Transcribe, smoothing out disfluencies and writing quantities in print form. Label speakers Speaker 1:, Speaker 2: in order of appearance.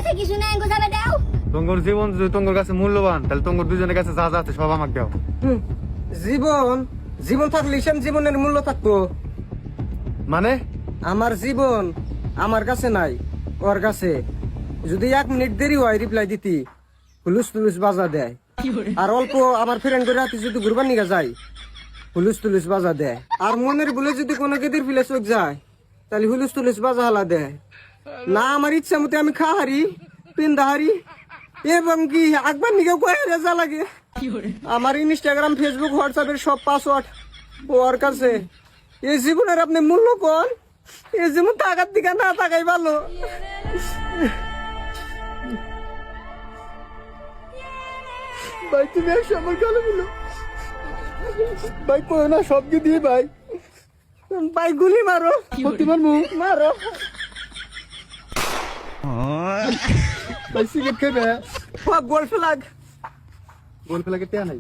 Speaker 1: কাছে কিছু নাই গোছাবে দাও।
Speaker 2: তোমার জীবন যদি তোমার কাছে মূল্যবান তাহলে তোমার দুজনের কাছে যা যা আছে সব আমাকে দাও।
Speaker 3: জীবন জীবন থাকলে সেন জীবনের মূল্য থাকতো।
Speaker 2: মানে
Speaker 3: আমার জীবন আমার কাছে নাই, ওর কাছে। যদি 1 মিনিট দেরি হয় রিপ্লাই দিতি, হুলুস তুলুস বাজা দেয়। আর অল্প আমার ফ্রেন্ডের রাতে যদি ঘুরবার নিয়ে যায়, হুলুস তুলুস বাজা দেয়। আর মনের বলে যদি কোনো গেদির ফিলে চোখ যায়, তাহলে হুলুস তুলুস বাজা হালা দেয়। না আমার ইচ্ছা মতো আমি খাহারি পিন্দাহারি এবং কি একবার নিকে কয়ে রেজা লাগে। আমার ইনস্টাগ্রাম ফেসবুক হোয়াটসঅ্যাপের সব পাসওয়ার্ড ওর কাছে। এই জীবনের আপনি মূল্য কোন? এই জীবন টাকার দিকে না তাকাই ভালো। ভাই তুমি একশো আমার গালে বলো ভাই, কই না সবকে দিয়ে ভাই। ভাই গুলি মারো, মারবো মারো ভাই। সিগারেট খেবে গোল ফ্লাগ
Speaker 2: গোল ফেলাকে টেয়া নাই।